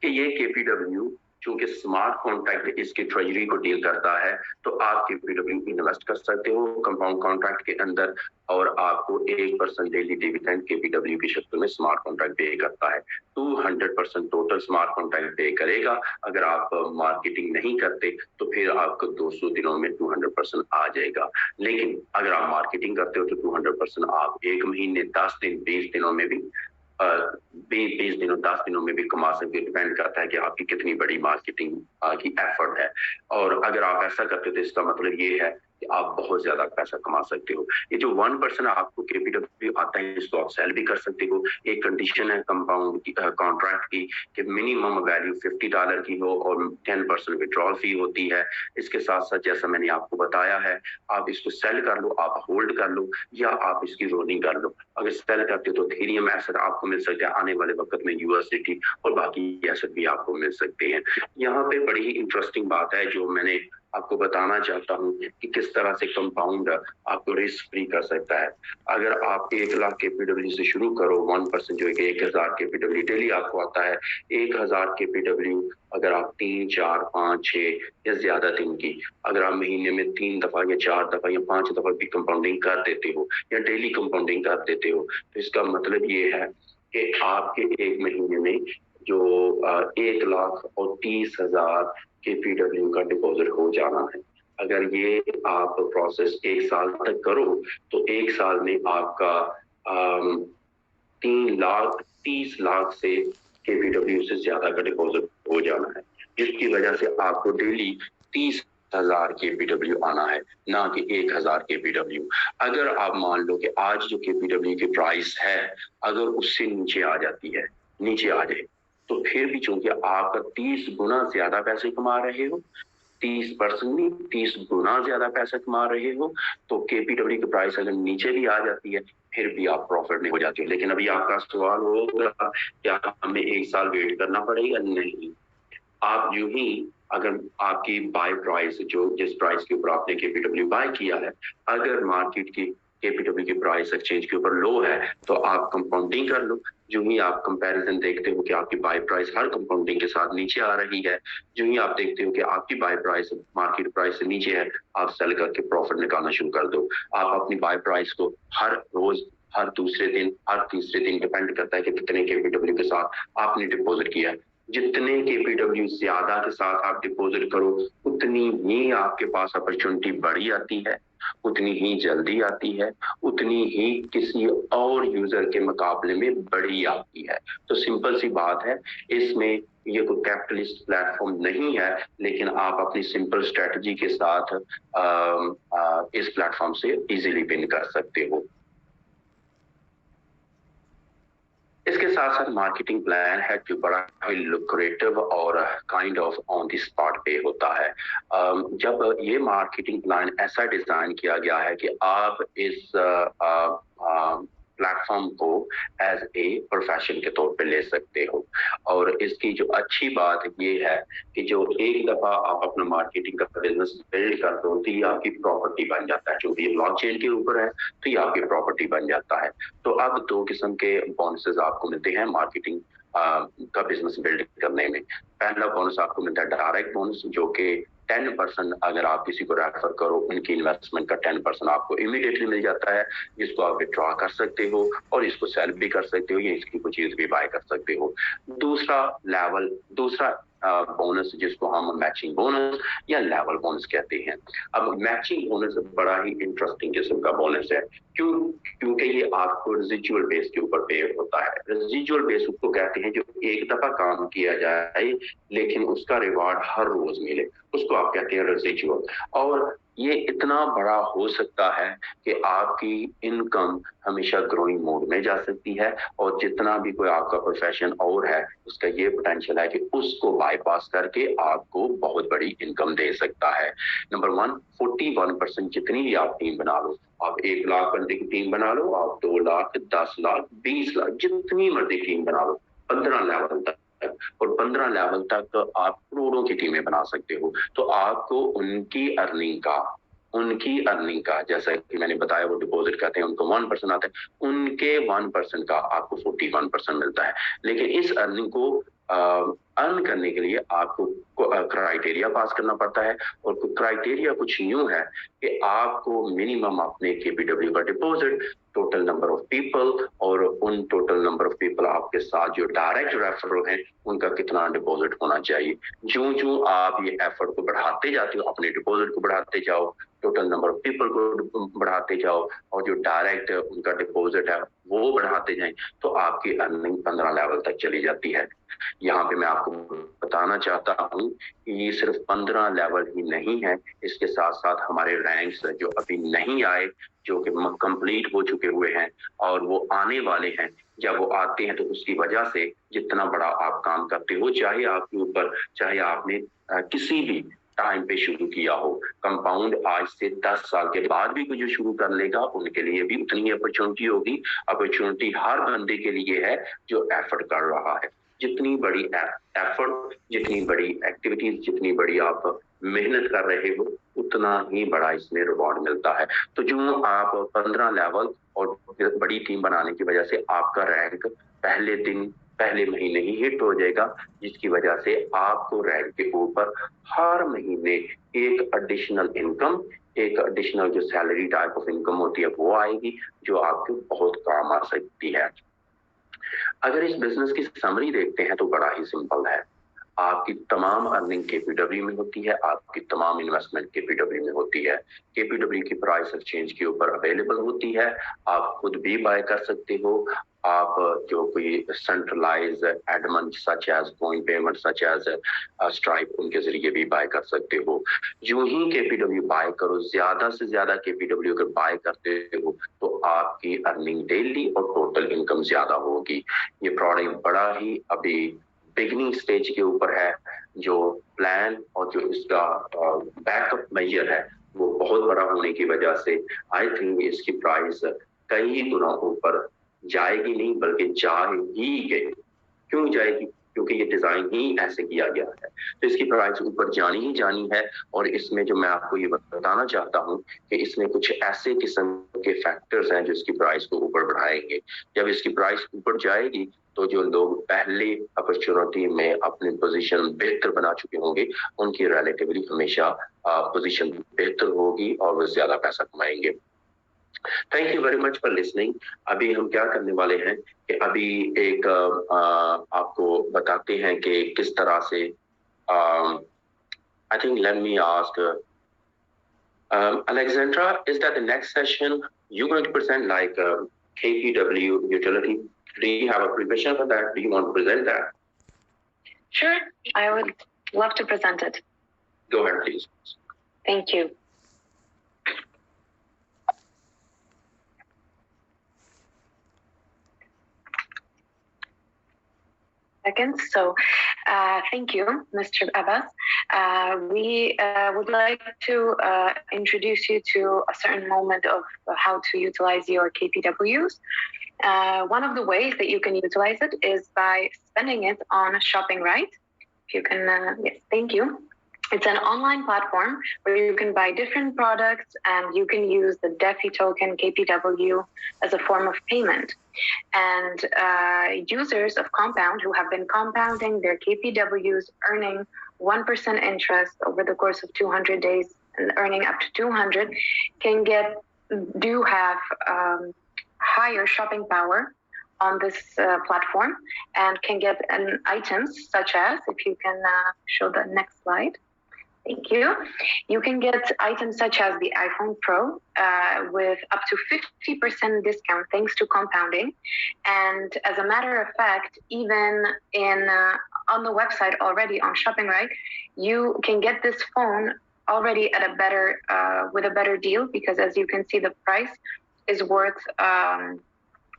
कि ये केपीडब्ल्यू चूंकि स्मार्ट कॉन्ट्रैक्ट इसके ट्रेजरी को डील करता है तो आप केपीडब्ल्यू इन्वेस्ट कर सकते हो कंपाउंड कॉन्ट्रैक्ट के अंदर और आपको 1% डेली डिविडेंड केपीडब्ल्यू की शक्ल में स्मार्ट कॉन्ट्रैक्ट पे करता है। 200% टोटल स्मार्ट कॉन्ट्रैक्ट पे करेगा। अगर आप मार्केटिंग नहीं करते तो फिर आपको 200 दिनों में 200% आ जाएगा। लेकिन अगर आप मार्केटिंग करते हो तो 200% आप 1 महीने 10 दिन 20 दिनों में भी 20 दिनों 10 दिनों में भी कमा सकते हो। डिपेंड करता है कि आपकी कितनी बड़ी मार्केटिंग की एफर्ट है। और अगर आप ऐसा करते हो तो इसका मतलब ये है कि आप बहुत ज्यादा पैसा कमा सकते हो। ये जो 1% आपको केपीडब्ल्यू आता है इसको आप सेल भी कर सकते हो। एक कंडीशन है कंपाउंड की कॉन्ट्रैक्ट की कि मिनिमम वैल्यू $50 की हो और 10% विड्रॉल फी होती है। इसके साथ साथ जैसा मैंने आपको बताया है आप इसको सेल कर लो, आप होल्ड कर लो या आप इसकी रोलिंग कर लो। अगर सेल करते हो तो एथेरियम एसेट आपको मिल सकते हैं, आने वाले वक्त में यूएसडीटी और बाकी एसेट भी आपको मिल सकते हैं। यहाँ पे बड़ी ही इंटरेस्टिंग बात है जो मैंने आपको बताना चाहता हूँ कि किस तरह से कंपाउंड आपको रिस्क फ्री कर सकता है। अगर आप 1 लाख केपीडब्ल्यू से शुरू करो 1% जो है 1000 केपीडब्ल्यू डेली आपको आता है। 1000 केपीडब्ल्यू अगर आप 3, 4, 5, 6 या ज्यादा दिन की अगर आप महीने में 3 दफा या 4 दफा या 5 दफा भी कंपाउंडिंग कर देते हो या डेली कंपाउंडिंग कर देते हो तो इसका मतलब ये है कि आपके एक महीने में जो 1,30,000 केपीडब्ल्यू का डिपॉजिट हो जाना है। अगर ये आप प्रोसेस 1 साल तक करो तो 1 साल में आपका 3,30,00,000 से केपीडब्ल्यू से ज्यादा का डिपॉजिट हो जाना है, जिसकी वजह से आपको डेली 30,000 केपीडब्ल्यू आना है, ना कि 1,000 केपीडब्ल्यू। अगर आप मान लो कि आज जो केपीडब्ल्यू की प्राइस है अगर उससे नीचे आ जाती है, नीचे आ जाए तो फिर भी चूंकि आपका 30 गुना ज्यादा पैसे कमा रहे हो, 30% नहीं 30 गुना ज्यादा पैसा कमा रहे हो तो केपीडब्ल्यू की प्राइस अगर नीचे भी आ जाती है फिर भी आप प्रॉफिट में हो जाते हो। लेकिन अभी आपका सवाल होगा क्या हमें 1 साल वेट करना पड़ेगा? नहीं, आप यूं ही अगर आपकी बाय प्राइस जो जिस प्राइस के ऊपर आपने केपीडब्ल्यू बाय किया है अगर मार्केट की केपीडब्ल्यू की प्राइस एक्सचेंज के ऊपर लो है तो आप कंपाउंडिंग कर लो। जो ही आप कंपैरिजन देखते हो कि आपकी बाय प्राइस हर कंपाउंडिंग के साथ नीचे आ रही है, जो ही आप देखते हो कि आपकी बाय प्राइस मार्केट प्राइस से नीचे है, आप सेल करके प्रॉफिट निकालना शुरू कर दो। आप अपनी बाय प्राइस को हर रोज हर दूसरे दिन हर तीसरे दिन डिपेंड करता है कि कितने केपीडब्ल्यू के साथ आपने डिपॉजिट किया है। जितने केपीडब्ल्यू ज्यादा के साथ आप डिपॉजिट करो उतनी ही आपके पास अपॉर्चुनिटी बढ़ी आती है उतनी ही जल्दी आती है, उतनी ही किसी और यूजर के मुकाबले में बड़ी आती है। तो सिंपल सी बात है, इसमें ये कोई कैपिटलिस्ट प्लेटफॉर्म नहीं है, लेकिन आप अपनी सिंपल स्ट्रेटजी के साथ इस प्लेटफॉर्म से इजीली विन कर सकते हो। इसके साथ साथ मार्केटिंग प्लान है जो बड़ा ही लुक्रेटिव और kind of on the spot पे होता है। जब ये मार्केटिंग प्लान ऐसा डिजाइन किया गया है कि आप इस प्लेटफॉर्म को एज ए प्रोफेशन के तौर पे ले सकते हो। और इसकी जो अच्छी बात ये है कि जो एक दफा आप अपना मार्केटिंग का बिजनेस बिल्ड करते हो तो ये आपकी प्रॉपर्टी बन जाता है। जो भी ब्लॉकचेन के ऊपर है तो ये आपकी प्रॉपर्टी बन जाता है। तो अब दो किस्म के बोनसेस आपको मिलते हैं मार्केटिंग का बिजनेस बिल्ड करने में। पहला बोनस आपको मिलता है डायरेक्ट बोनस, जो कि 10% अगर आप किसी को रेफर करो उनकी इन्वेस्टमेंट का 10% आपको इमीडिएटली मिल जाता है, जिसको आप विड्रॉ कर सकते हो और इसको सेल भी कर सकते हो या इसकी कोई चीज भी बाय कर सकते हो। दूसरा बोनस जिसको हम मैचिंग बोनस या लेवल बोनस कहते हैं। अब मैचिंग बोनस बड़ा ही इंटरेस्टिंग किस्म का बोनस है। क्योंकि ये आपको रेजिजुअल बेस के ऊपर पे होता है। रेजिजुअल बेस उसको कहते हैं जो एक दफा काम किया जाए लेकिन उसका रिवार्ड हर रोज मिले, उसको आप कहते हैं रेजिजुअल। और ये इतना बड़ा हो सकता है कि आपकी इनकम हमेशा ग्रोइंग मोड में जा सकती है, और जितना भी कोई आपका प्रोफेशन और है उसका ये पोटेंशियल है कि उसको बाईपास करके आपको बहुत बड़ी इनकम दे सकता है। नंबर 1, 41% जितनी भी आप टीम बना लो, आप 1 लाख बंदे की टीम बना लो, आप 2 लाख, 10 लाख, 20 लाख, जितनी मर्जी टीम बना लो, 15 लेवल तक, और 15 लेवल तक आप करोड़ों की टीमें बना सकते हो। तो आपको उनकी अर्निंग का जैसा कि मैंने बताया, वो डिपॉजिट करते हैं, उनको 1% आता है, उनके 1% का आपको 41% मिलता है। लेकिन इस अर्निंग को अर्न करने के लिए आपको क्राइटेरिया पास करना पड़ता है, और क्राइटेरिया कुछ यूं है कि आपको मिनिमम अपने केपीडब्ल्यू का deposit, total number of people, और उन टोटल नंबर ऑफ पीपल आपके साथ जो डायरेक्ट रेफरल हैं उनका कितना डिपॉजिट होना चाहिए। जो जो आप ये एफर्ट को बढ़ाते जाते हो, अपने डिपॉजिट को बढ़ाते जाओ, टोटल नंबर ऑफ पीपल को बढ़ाते जाओ, और जो डायरेक्ट उनका डिपॉजिट है वो बढ़ाते जाएं, तो आपकी अर्निंग 15 लेवल तक चली जाती है। यहाँ पे मैं आपको बताना चाहता हूँ कि ये सिर्फ 15 लेवल ही नहीं है, इसके साथ साथ हमारे रैंक्स जो अभी नहीं आए, जो कि कंप्लीट हो चुके हुए हैं और वो आने वाले हैं, जब वो आते हैं तो उसकी वजह से जितना बड़ा आप काम करते हो, चाहे आपने किसी भी टाइम पे शुरू किया हो, कंपाउंड आज से 10 साल के बाद भी कोई जो शुरू कर लेगा उनके लिए भी उतनी अपॉर्चुनिटी होगी। अपॉर्चुनिटी हर बंदे के लिए है जो एफर्ट कर रहा है। जितनी बड़ी एफर्ट, जितनी बड़ी एक्टिविटीज, जितनी बड़ी आप मेहनत कर रहे हो, उतना ही बड़ा इसमें रिवॉर्ड मिलता है। तो जो आप 15 लेवल और बड़ी टीम बनाने की वजह से आपका रैंक पहले महीने ही हिट हो जाएगा, जिसकी वजह से आपको रैंक के ऊपर हर महीने एक एडिशनल जो सैलरी टाइप ऑफ इनकम होती है वो आएगी, जो आपको बहुत काम आ सकती है। अगर इस बिजनेस की समरी देखते हैं तो बड़ा ही सिंपल है। आपकी तमाम अर्निंग केपीडब्ल्यू में होती है, आपकी तमाम इन्वेस्टमेंट केपीडब्ल्यू में होती है। केपीडब्ल्यू की प्राइस एक्सचेंज के ऊपर अवेलेबल होती है, आप खुद भी बाय कर सकते हो। आप जो कोई centralise admin such as coin payment, such as Stripe, उनके जरिए भी बाय कर सकते हो। जो ही केपीडब्ल्यू बाय करो, ज्यादा से ज्यादा केपीडब्ल्यू अगर बाय करते हो तो आपकी अर्निंग डेली और टोटल इनकम ज्यादा होगी। ये प्रोडक्ट बड़ा ही अभी बिगनिंग स्टेज के ऊपर है। जो प्लान और जो इसका बैकअप मेजर है वो बहुत बड़ा होने की वजह से आई थिंक इसकी प्राइस कई गुना ऊपर जाएगी नहीं, बल्कि जाएगी। क्यों जाएगी? क्योंकि ये डिजाइन ही ऐसे किया गया है, तो इसकी प्राइस ऊपर जानी ही जानी है। और इसमें जो मैं आपको ये बताना चाहता हूँ कि इसमें कुछ ऐसे किस्म के फैक्टर्स हैं जो इसकी प्राइस को ऊपर बढ़ाएंगे। जब इसकी प्राइस ऊपर जाएगी तो जो लोग पहले अपॉर्चुनिटी में अपनी पोजीशन बेहतर बना चुके होंगे, उनकी रिलेटिवली हमेशा पोजीशन बेहतर होगी और वो ज्यादा पैसा कमाएंगे। Thank you very much for listening. अभी हम क्या करने वाले हैं कि अभी एक आपको बताते हैं कि किस तरह से I think let me ask Alexandra, is that the next session you're going to present like KPW utility? Do you have a preparation for that? Do you want to present that? Sure, I would love to present it. Go ahead, please. Thank you. So thank you, Mr. Abbas. We would like to introduce you to a certain moment of how to utilize your KPWs. One of the ways that you can utilize it is by spending it on ShoppingRite. If you can, yes, thank you. It's an online platform where you can buy different products and you can use the DeFi token KPW as a form of payment. And users of Compound who have been compounding their KPWs, earning 1% interest over the course of 200 days and earning up to 200, do have higher shopping power on this platform and can get items such as, if you can show the next slide. Thank you. You can get items such as the iPhone Pro with up to 50% discount thanks to compounding. And as a matter of fact, even on the website already on ShoppingRite, you can get this phone already at with a better deal, because as you can see, the price is worth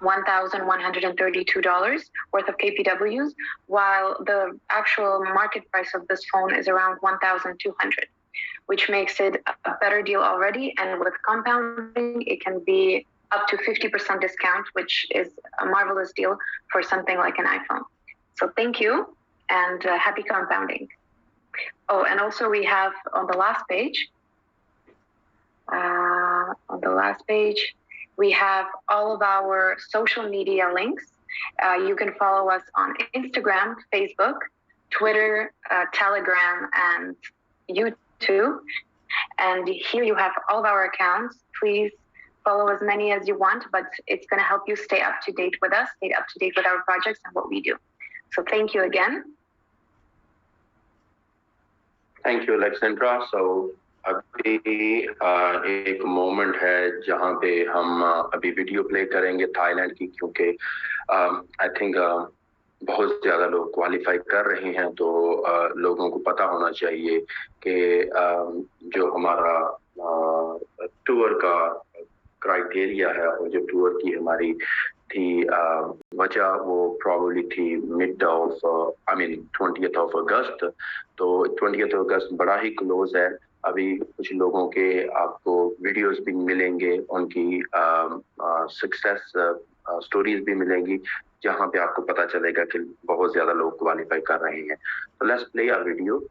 $1,132 worth of KPWs, while the actual market price of this phone is around $1,200, which makes it a better deal already. And with compounding, it can be up to 50% discount, which is a marvelous deal for something like an iPhone. So thank you, and happy compounding. Oh, and also we have on the last page, we have all of our social media links. You can follow us on Instagram, Facebook, Twitter, Telegram, and YouTube. And here you have all of our accounts. Please follow as many as you want, but it's going to help you stay up to date with us, stay up to date with our projects and what we do. So thank you again. Thank you, Alexandra. So अभी एक moment है जहाँ पे हम अभी video play करेंगे Thailand की, क्योंकि आई थिंक बहुत ज़्यादा लोग क्वालिफाई कर रहे हैं, तो लोगों को पता होना चाहिए कि जो हमारा टूर का क्राइटेरिया है और जो टूर की हमारी थी वजह, वो प्रॉब्ली थी mid of 20th of August। तो 20th of August बड़ा ही क्लोज है। अभी कुछ लोगों के आपको वीडियोस भी मिलेंगे, उनकी सक्सेस स्टोरीज भी मिलेंगी, जहां पे आपको पता चलेगा कि बहुत ज्यादा लोग क्वालिफाई कर रहे हैं। तो let's play a video.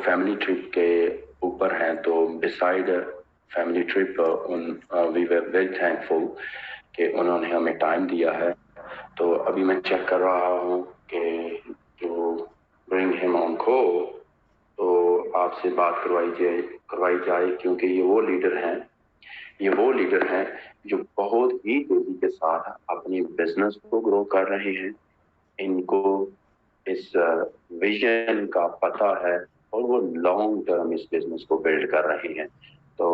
Family trip के ऊपर हैं, तो beside family trip we were very thankful कि उन्होंने हमें टाइम दिया है। तो अभी मैं चेक कर रहा हूँ कि जो ब्रिंग हिम ऑन कॉल, तो आपसे बात करवाई जाए, क्योंकि ये वो लीडर हैं जो बहुत ही तेजी के साथ अपनी बिजनेस को ग्रो कर रहे हैं। इनको इस विजन का पता है और वो लॉन्ग टर्म इस बिजनेस को बिल्ड कर रहे हैं। तो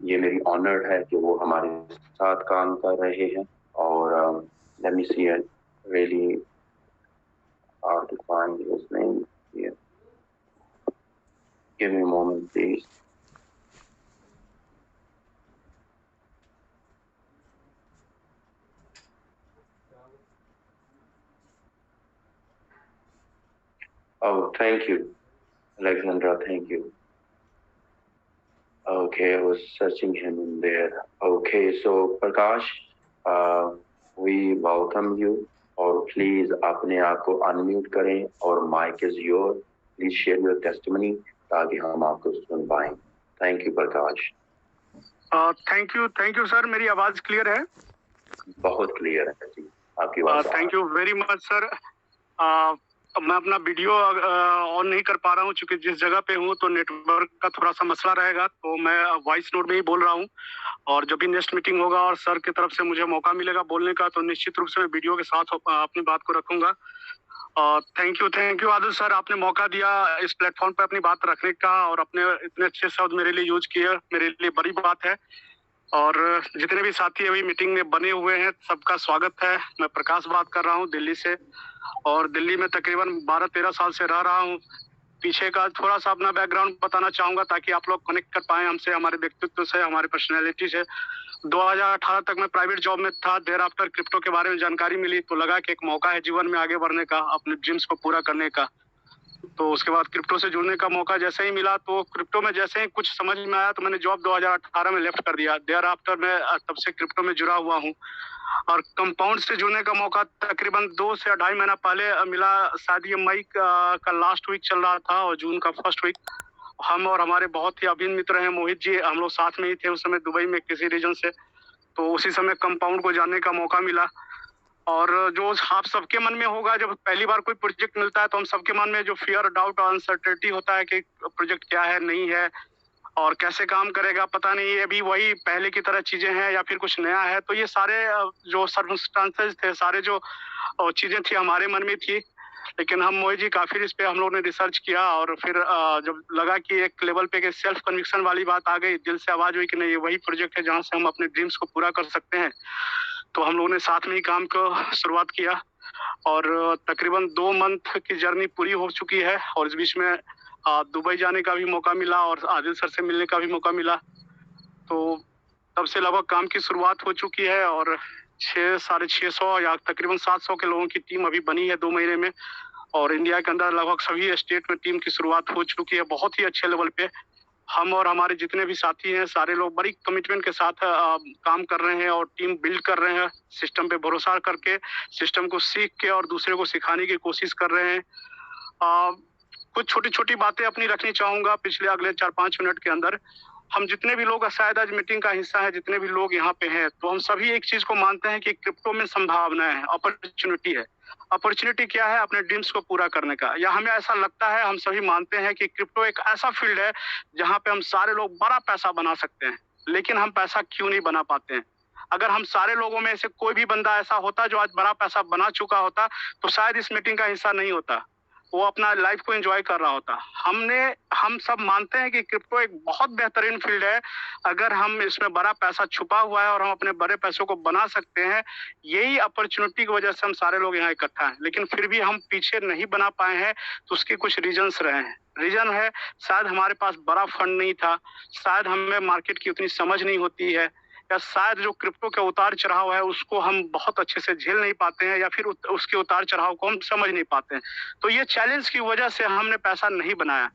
ये मेरी ऑनर है कि वो हमारे साथ काम कर रहे हैं। और let me see really hard to find his name here. Give me a moment, please. Oh, thank you, Alexandra. Thank you. Okay, I was searching him in there. Okay, so Prakash, we welcome you. और please अपने आप को unmute करें और mic is your. Please share your testimony ताकि हम आपको सुन पाएं। Thank you Prakash. Thank you sir. मेरी आवाज क्लियर है? बहुत क्लियर है जी आपकी आवाज। Thank you very much sir. मैं अपना वीडियो ऑन नहीं कर पा रहा हूँ क्योंकि जिस जगह पे हूँ तो नेटवर्क का थोड़ा सा मसला रहेगा, तो मैं वॉइस नोट में ही बोल रहा हूँ। और जब भी नेक्स्ट मीटिंग होगा और सर की तरफ से मुझे मौका मिलेगा बोलने का, तो निश्चित रूप से मैं वीडियो के साथ अपनी बात को रखूंगा। थैंक यू आदिल सर, आपने मौका दिया इस प्लेटफॉर्म पर अपनी बात रखने का और अपने इतने अच्छे शब्द मेरे लिए यूज किए, मेरे लिए बड़ी बात है। और जितने भी साथी अभी मीटिंग में बने हुए हैं सबका स्वागत है। मैं प्रकाश बात कर रहा हूँ दिल्ली से, और दिल्ली में तकरीबन 12-13 साल से रह रहा हूँ। पीछे का थोड़ा सा अपना बैकग्राउंड बताना चाहूंगा ताकि आप लोग कनेक्ट कर पाए हमसे, हमारे व्यक्तित्व से, हमारे पर्सनैलिटी से। 2018 तक मैं प्राइवेट जॉब में था। देर आफ्टर क्रिप्टो के बारे में जानकारी मिली तो लगा कि एक मौका है जीवन में आगे बढ़ने का, अपने ड्रीम्स को पूरा करने का। तो उसके बाद क्रिप्टो से जुड़ने का मौका जैसे ही मिला, तो क्रिप्टो में जैसे ही कुछ समझ में आया तो मैंने जॉब 2018 में लेफ्ट कर दिया। देयर आफ्टर मैं तब से क्रिप्टो में जुड़ा हुआ हूँ। और कंपाउंड से जुड़ने का मौका तकरीबन 2 से 2.5 महीना पहले मिला। शायद ये मई का लास्ट वीक चल रहा था और जून का फर्स्ट वीक। हम और हमारे बहुत ही अभिन्न मित्र हैं मोहित जी, हम लोग साथ में ही थे उस समय दुबई में किसी रीजन से। तो उसी समय कंपाउंड को जानने का मौका मिला। और जो आप सबके मन में होगा, जब पहली बार कोई प्रोजेक्ट मिलता है तो हम सबके मन में जो फियर, डाउट और अनसर्टेनिटी होता है कि प्रोजेक्ट क्या है, नहीं है और कैसे काम करेगा, पता नहीं अभी वही पहले की तरह चीजें हैं या फिर कुछ नया है। तो ये सारे जो सर्कमस्टांसेस थे, सारे जो चीजें थी हमारे मन में थी। लेकिन हम मोहित जी काफी इस पे हम लोग ने रिसर्च किया और फिर जब लगा कि एक लेवल पे सेल्फ कन्विक्शन वाली बात आ गई, दिल से आवाज हुई कि नहीं ये वही प्रोजेक्ट है जहाँ से हम अपने ड्रीम्स को पूरा कर सकते हैं, तो हम लोगों ने साथ में ही काम को शुरुआत किया। और तकरीबन 2 मंथ की जर्नी पूरी हो चुकी है और इस बीच में दुबई जाने का भी मौका मिला और आदिल सर से मिलने का भी मौका मिला। तो तब से लगभग काम की शुरुआत हो चुकी है और 600-650 या तकरीबन 700 के लोगों की टीम अभी बनी है 2 महीने में। और इंडिया के अंदर लगभग सभी स्टेट में टीम की शुरुआत हो चुकी है, बहुत ही अच्छे लेवल पे। हम और हमारे जितने भी साथी हैं सारे लोग बड़ी कमिटमेंट के साथ काम कर रहे हैं और टीम बिल्ड कर रहे हैं, सिस्टम पे भरोसा करके, सिस्टम को सीख के और दूसरे को सिखाने की कोशिश कर रहे हैं। कुछ छोटी छोटी बातें अपनी रखनी चाहूंगा पिछले अगले 4-5 मिनट के अंदर। हम जितने भी लोग शायद आज मीटिंग का हिस्सा है, जितने भी लोग यहाँ पे हैं, तो हम सभी एक चीज को मानते हैं कि क्रिप्टो में संभावना है, अपॉर्चुनिटी है। अपॉर्चुनिटी क्या है? अपने ड्रीम्स को पूरा करने का। या हमें ऐसा लगता है, हम सभी मानते हैं कि क्रिप्टो एक ऐसा फील्ड है जहाँ पे हम सारे लोग बड़ा पैसा बना सकते हैं, लेकिन हम पैसा क्यों नहीं बना पाते हैं? अगर हम सारे लोगों में से कोई भी बंदा ऐसा होता जो आज बड़ा पैसा बना चुका होता तो शायद इस मीटिंग का हिस्सा नहीं होता, वो अपना लाइफ को एंजॉय कर रहा होता। हम सब मानते हैं कि क्रिप्टो एक बहुत बेहतरीन फील्ड है। अगर हम इसमें बड़ा पैसा छुपा हुआ है और हम अपने बड़े पैसों को बना सकते हैं, यही अपॉर्चुनिटी की वजह से हम सारे लोग यहाँ इकट्ठा हैं। लेकिन फिर भी हम पीछे नहीं बना पाए हैं, तो उसके कुछ रीजंस रहे हैं। रीजन है शायद हमारे पास बड़ा फंड नहीं था, शायद हमें मार्केट की उतनी समझ नहीं होती है, या शायद जो क्रिप्टो का उतार चढ़ाव है उसको हम बहुत अच्छे से झेल नहीं पाते हैं, या फिर उसके उतार चढ़ाव को हम समझ नहीं पाते हैं। तो ये चैलेंज की वजह से हमने पैसा नहीं बनाया।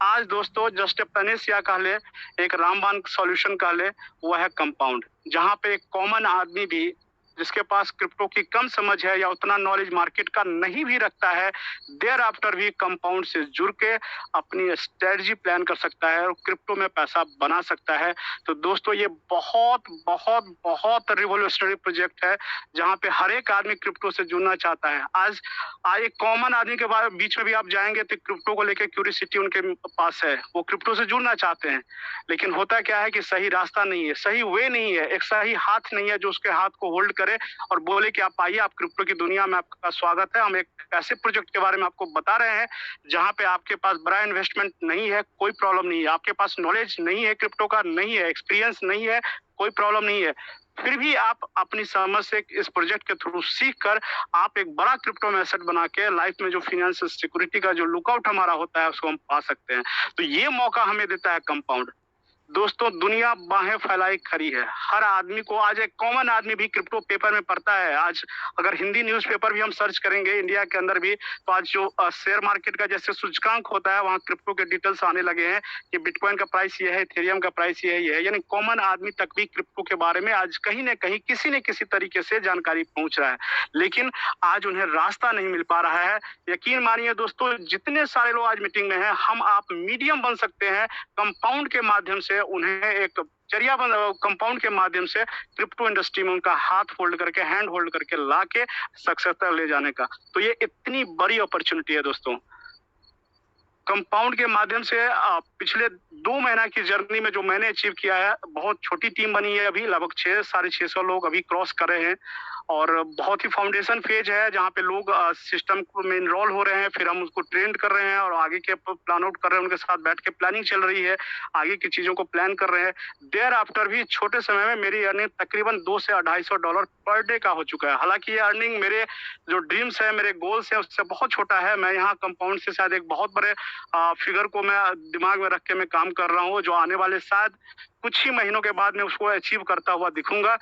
आज दोस्तों जस्ट ए पनेसिया कह ले, एक रामबाण सॉल्यूशन कह ले, वो है कंपाउंड, जहाँ पे एक कॉमन आदमी भी जिसके पास क्रिप्टो की कम समझ है या उतना नॉलेज मार्केट का नहीं भी रखता है, देयर आफ्टर भी कंपाउंड से जुड़ के अपनी स्ट्रेटजी प्लान कर सकता है और क्रिप्टो में पैसा बना सकता है। तो दोस्तों ये बहुत बहुत बहुत रिवोल्यूशनरी प्रोजेक्ट है, जहाँ पे हर एक आदमी क्रिप्टो से जुड़ना चाहता है। आज एक कॉमन आदमी के बीच में भी आप जाएंगे तो क्रिप्टो को लेकर क्यूरियोसिटी उनके पास है, वो क्रिप्टो से जुड़ना चाहते हैं। लेकिन होता क्या है कि सही रास्ता नहीं है, सही वे नहीं है, एक सही हाथ नहीं है जो उसके हाथ को होल्ड करे और बोले कि आप आइए, आप क्रिप्टो की दुनिया में आपका स्वागत है। हम एक ऐसे प्रोजेक्ट के बारे में आपको बता रहे हैं जहां पे आपके पास बड़ा इन्वेस्टमेंट नहीं है, कोई प्रॉब्लम नहीं है, आपके पास नॉलेज नहीं है, क्रिप्टो का नहीं है, एक्सपीरियंस नहीं है, कोई प्रॉब्लम नहीं है, फिर भी आप अपनी समझ से इस प्रोजेक्ट के थ्रू सीख कर आप एक बड़ा क्रिप्टो में एसेट बना के लाइफ में जो फाइनेंशियल सिक्योरिटी का जो लुकआउट हमारा होता है उसको हम पा सकते हैं। तो ये मौका हमें देता है कंपाउंड। दोस्तों दुनिया बाहें फैलाई खड़ी है, हर आदमी को, आज एक कॉमन आदमी भी क्रिप्टो पेपर में पढ़ता है। आज अगर हिंदी न्यूज़पेपर भी हम सर्च करेंगे इंडिया के अंदर भी, तो आज जो शेयर मार्केट का जैसे सूचकांक होता है वहाँ क्रिप्टो के डिटेल्स आने लगे हैं कि बिटकॉइन का प्राइस ये है, इथेरियम का प्राइस ये है, यानी कॉमन आदमी तक भी क्रिप्टो के बारे में आज कहीं ना कहीं किसी न किसी तरीके से जानकारी पहुंच रहा है, लेकिन आज उन्हें रास्ता नहीं मिल पा रहा है। यकीन मानिए दोस्तों, जितने सारे लोग आज मीटिंग में हैं, हम आप मीडियम बन सकते हैं कंपाउंड के माध्यम से, उन्हें एक जरिया कंपाउंड के माध्यम से क्रिप्टो इंडस्ट्री में उनका हाथ होल्ड करके, हैंड होल्ड करके लाके सक्सेस तक ले जाने का। तो ये इतनी बड़ी अपॉर्चुनिटी है दोस्तों। कंपाउंड के माध्यम से पिछले 2 महीना की जर्नी में जो मैंने अचीव किया है, बहुत छोटी टीम बनी है, अभी लगभग 600-650 लोग अभी क्रॉस कर रहे हैं और बहुत ही फाउंडेशन फेज है जहाँ पे लोग सिस्टम में इनरोल हो रहे हैं, फिर हम उसको ट्रेंड कर रहे हैं और आगे के प्लान आउट कर रहे हैं, उनके साथ बैठ के प्लानिंग चल रही है, आगे की चीजों को प्लान कर रहे हैं। देयर आफ्टर भी छोटे समय में मेरी अर्निंग तकरीबन $200 से $250 पर डे का हो चुका है। हालांकि ये अर्निंग मेरे जो ड्रीम्स है, मेरे गोल्स है, उससे बहुत छोटा है। मैं यहाँ कंपाउंड से शायद एक बहुत बड़े फिगर को मैं दिमाग में रख के मैं काम कर रहा हूँ, जो आने वाले शायद कुछ ही महीनों के बाद मैं उसको अचीव करता हुआ दिखूंगा।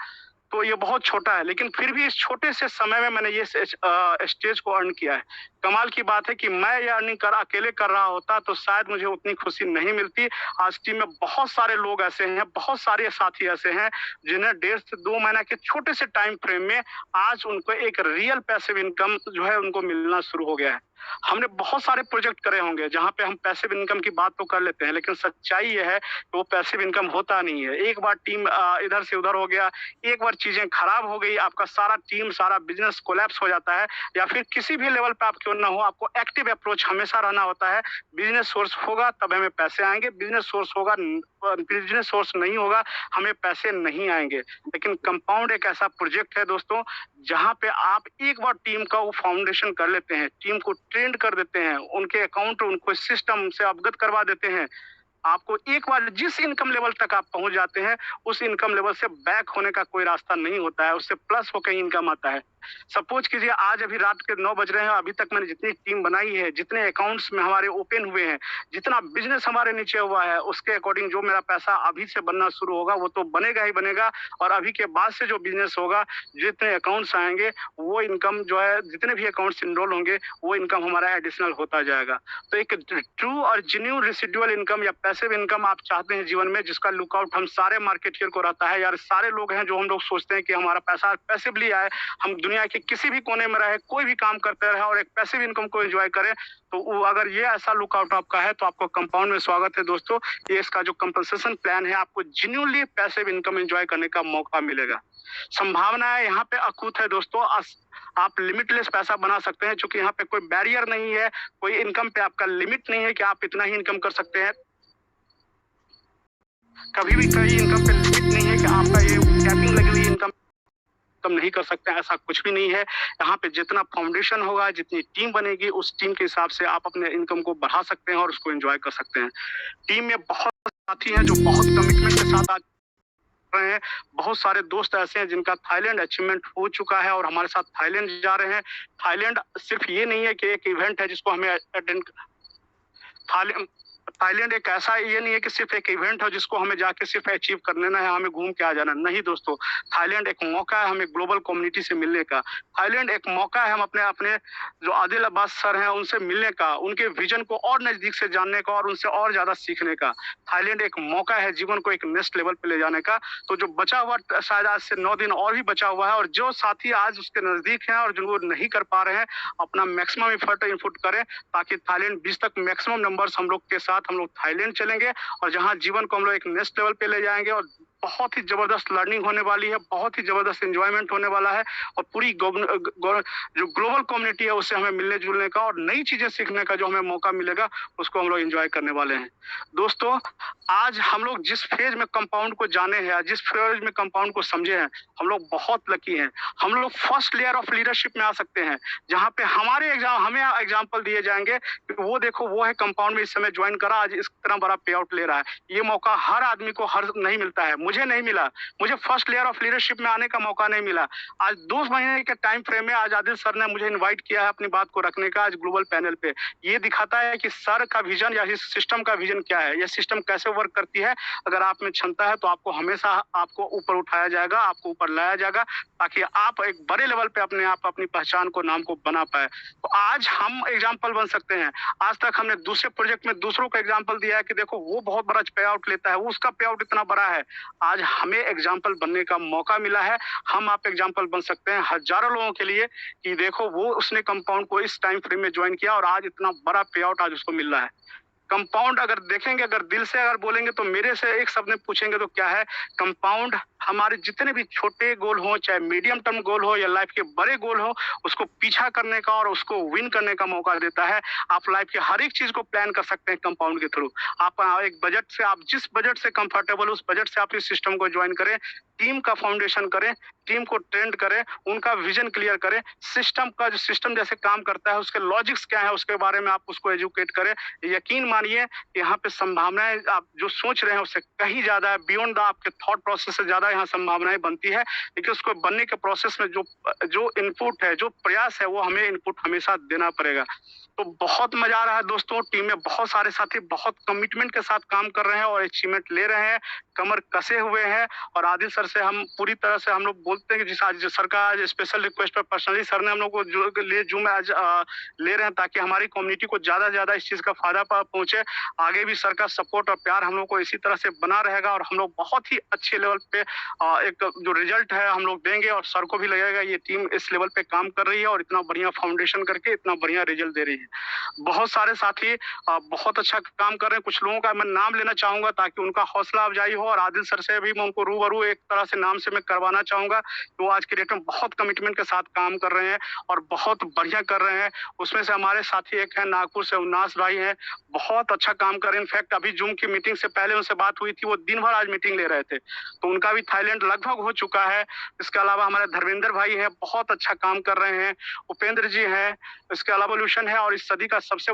तो ये बहुत छोटा है, लेकिन फिर भी इस छोटे से समय में मैंने ये स्टेज को अर्न किया है। कमाल की बात है कि मैं ये अर्निंग अकेले कर रहा होता तो शायद मुझे उतनी खुशी नहीं मिलती। आज टीम में बहुत सारे लोग ऐसे हैं, बहुत सारे साथी ऐसे हैं जिन्हें 1.5 से 2 महीना के छोटे से टाइम फ्रेम में आज उनको एक रियल पैसिव इनकम जो है उनको मिलना शुरू हो गया है। हमने बहुत सारे प्रोजेक्ट करे होंगे जहां पे हम पैसिव इनकम की बात तो कर लेते हैं, लेकिन सच्चाई ये है कि वो पैसिव इनकम होता नहीं है। एक बार टीम इधर से उधर हो गया, एक बार चीजें खराब हो गई, आपका सारा टीम, सारा बिजनेस कोलैप्स हो जाता है, या फिर किसी भी लेवल पे आप क्यों ना हो, आपको एक्टिव अप्रोच हमेशा रहना होता है। बिजनेस सोर्स होगा तब हमें पैसे आएंगे, बिजनेस सोर्स नहीं होगा हमें पैसे नहीं आएंगे। लेकिन कंपाउंड एक ऐसा प्रोजेक्ट है दोस्तों जहां पे आप एक बार टीम का वो फाउंडेशन कर लेते हैं, टीम को ट्रेंड कर देते हैं, उनके अकाउंट, उनको सिस्टम से अवगत करवा देते हैं। आपको एक बार जिस इनकम लेवल तक आप पहुंच जाते हैं, उस इनकम लेवल से बैक होने का कोई रास्ता नहीं होता है, उससे प्लस होकर इनकम आता है। सपोज कीजिए आज अभी रात के 9 बज रहे हैं, अभी तक मैंने जितनी टीम बनाई है, जितने अकाउंट्स में हमारे ओपन हुए हैं, जितना बिजनेस हमारे नीचे हुआ है, उसके अकॉर्डिंग जो मेरा पैसा अभी से बनना शुरू होगा वो तो बनेगा ही बनेगा, और अभी के बाद से जो बिजनेस होगा, जितने अकाउंट्स आएंगे, वो इनकम जो है, जितने भी अकाउंट्स इनरोल होंगे, वो इनकम हमारा एडिशनल होता जाएगा। तो एक ट्रू और जेन्युइन रेसिडुअल इनकम या पैसिव इनकम आप चाहते हैं जीवन में, जिसका लुकआउट हम सारे मार्केटियर को रहता है। यार सारे लोग हैं जो हम लोग सोचते हैं कि हमारा पैसा पैसिवली आए, हम दुनिया के किसी भी कोने में रहे, कोई भी काम करते रहे और एक पैसिव इनकम को एंजॉय करें। तो वो अगर ये ऐसा लुकआउट आपका है तो आपको कंपाउंड में स्वागत है दोस्तों। ये इसका जो कंपनसेशन प्लान है, आपको जेन्युइनली पैसिव इनकम एंजॉय करने का मौका मिलेगा। संभावनाएं यहाँ पे अकूत है दोस्तों। आप लिमिटलेस पैसा बना सकते हैं, क्योंकि यहाँ पे कोई बैरियर नहीं है, कोई इनकम पे आपका लिमिट नहीं है कि आप इतना ही इनकम कर सकते हैं। कभी भी कोई इनकम पे लिमिट नहीं है कि आपका ये कैपिंग लगी हुई इनकम कम नहीं कर सकते हैं, ऐसा कुछ भी नहीं है। यहाँ पे जितना फाउंडेशन होगा, जितनी टीम बनेगी, उस टीम के हिसाब से आप अपने इनकम को बढ़ा सकते हैं और उसको एंजॉय कर सकते हैं। टीम में बहुत साथी हैं जो बहुत कमिटमेंट के साथ आज रहे हैं। बहुत सारे दोस्त ऐसे हैं जिनका थाईलैंड अचीवमेंट हो चुका है और हमारे साथ थाईलैंड जा रहे हैं। थाईलैंड सिर्फ ये नहीं है कि एक इवेंट है जिसको हमें अटेंड, थाईलैंड एक ऐसा ये नहीं है कि सिर्फ एक इवेंट है जिसको हमें जाके सिर्फ अचीव कर लेना है, हमें घूम के आ जाना। नहीं दोस्तों, थाईलैंड एक मौका है हमें ग्लोबल कम्युनिटी से मिलने का। थाईलैंड एक मौका है हम अपने अपने जो आदिल अब्बास सर हैं उनसे मिलने का, उनके विजन को और नजदीक से जानने का और उनसे और ज्यादा सीखने का। थाईलैंड एक मौका है जीवन को एक नेक्स्ट लेवल पे ले जाने का। तो जो बचा हुआ शायद आज से 9 दिन और भी बचा हुआ है, और जो साथी आज उसके नजदीक हैं और जो वो नहीं कर पा रहे हैं, अपना मैक्सिमम एफर्ट इनपुट करें ताकि थाईलैंड 20 तक मैक्सिमम नंबर्स हम लोग के साथ हम लोग थाईलैंड चलेंगे और जहां जीवन को हम लोग एक नेक्स्ट लेवल पे ले जाएंगे और बहुत ही जबरदस्त लर्निंग होने वाली है, बहुत ही जबरदस्त एंजॉयमेंट होने वाला है और पूरी जो ग्लोबल कम्युनिटी है उससे हमें मिलने जुलने का और नई चीजें सीखने का जो हमें मौका मिलेगा उसको हम लोग एंजॉय करने वाले हैं। दोस्तों, आज हम लोग जिस फेज में कंपाउंड को जाने हैं, जिस फेज में कंपाउंड को समझे हैं, हम लोग बहुत लकी हैं। हम लोग फर्स्ट लेयर ऑफ लीडरशिप में आ सकते हैं जहाँ पे हमें एग्जाम्पल दिए जाएंगे कि वो देखो वो है कंपाउंड में इस समय ज्वाइन करा, आज इस तरह बड़ा पे आउट ले रहा है। ये मौका हर आदमी को हर नहीं मिलता है, मुझे नहीं मिला, मुझे फर्स्ट लेयर ऑफ लीडरशिप में आने का मौका नहीं मिला। आज 2 महीने के टाइम फ्रेम में आज आदिल सर ने मुझे इन्वाइट किया है अपनी बात को रखने का आज ग्लोबल पैनल पे। ये दिखाता है कि सर का विजन या इस सिस्टम का विजन क्या है, यह सिस्टम कैसे वर्क करती है। अगर आप में क्षमता है तो आपको हमेशा आपको ऊपर उठाया जाएगा, आपको ऊपर लाया जाएगा ताकि आप एक बड़े लेवल पे अपने आप अपनी पहचान को नाम को बना पाए। तो आज हम एग्जाम्पल बन सकते हैं। आज तक हमने दूसरे प्रोजेक्ट में दूसरों को एग्जाम्पल दिया है कि देखो वो बहुत बड़ा पे आउट लेता है, उसका पे आउट इतना बड़ा है। आज हमें एग्जाम्पल बनने का मौका मिला है, हम आप एग्जाम्पल बन सकते हैं हजारों लोगों के लिए कि देखो वो उसने कंपाउंड को इस टाइम फ्रेम में ज्वाइन किया और आज इतना बड़ा पे आउट आज उसको मिल रहा है। कंपाउंड अगर देखेंगे, अगर दिल से अगर बोलेंगे तो मेरे से एक शब्द में पूछेंगे तो क्या है, कंपाउंड हमारे जितने भी छोटे गोल हो, चाहे मीडियम टर्म गोल हो या लाइफ के बड़े गोल हो, उसको पीछा करने का और उसको विन करने का मौका देता है। आप लाइफ के हर एक चीज को प्लान कर सकते हैं कंपाउंड के थ्रू। आप एक बजट से, आप जिस बजट से कंफर्टेबल उस बजट से आप इस सिस्टम को ज्वाइन करें, टीम का फाउंडेशन करें, टीम को ट्रेंड करें, उनका विजन क्लियर करें, सिस्टम का जो सिस्टम जैसे काम करता है उसके लॉजिक्स क्या है उसके बारे में आप उसको एजुकेट करें। यकीन मानिए यहाँ पे संभावनाएं आप जो सोच रहे हैं उससे कहीं ज्यादा है, बियॉन्ड द आपके थॉट प्रोसेस से ज्यादा यहाँ संभावनाएं बनती है। लेकिन उसको बनने के प्रोसेस में जो इनपुट है, जो प्रयास है, वो हमें इनपुट हमेशा देना पड़ेगा। तो बहुत मजा आ रहा है दोस्तों, टीम में बहुत सारे साथी बहुत कमिटमेंट के साथ काम कर रहे हैं और अचीवमेंट ले रहे हैं, कमर कसे हुए हैं। और आदिल सर से हम पूरी तरह से हम लोग बोलते हैं कि जिस आज सर का आज स्पेशल रिक्वेस्ट पर पर्सनली सर ने हम लोग को जो लिए जूम आज ले रहे हैं ताकि हमारी कम्युनिटी को ज्यादा से ज्यादा इस चीज का फायदा पहुंचे। आगे भी सर का सपोर्ट और प्यार हम लोग को इसी तरह से बना रहेगा और हम लोग बहुत ही अच्छे लेवल पे एक जो रिजल्ट है हम लोग देंगे और सर को भी लगेगा ये टीम इस लेवल पे काम कर रही है और इतना बढ़िया फाउंडेशन करके इतना बढ़िया रिजल्ट दे रही है। बहुत सारे साथी बहुत अच्छा काम कर रहे हैं। कुछ लोगों का मैं नाम लेना चाहूंगा ताकि उनका हौसला अफजाई हो और आदिल सर से भी मैं उनको रूबरू एक तरह से नाम से मैं करवाना चाहूंगा। तो आज के डेट में बहुत कमिटमेंट के साथ काम कर रहे हैं और बहुत बढ़िया कर रहे हैं। उसमें से हमारे साथी एक है नागपुर से उन्नास भाई हैं, बहुत अच्छा काम कर रहे हैं। इनफैक्ट अभी जूम की मीटिंग से पहले उनसे बात हुई थी, वो दिन भर आज मीटिंग ले रहे थे। तो उनका भी थाईलैंड लगभग हो चुका है। इसके अलावा हमारे धर्मेंद्र भाई हैं, बहुत अच्छा काम कर रहे हैं। उपेंद्र जी हैं, इसके अलावा सोल्यूशन है और इस सदी का सबसे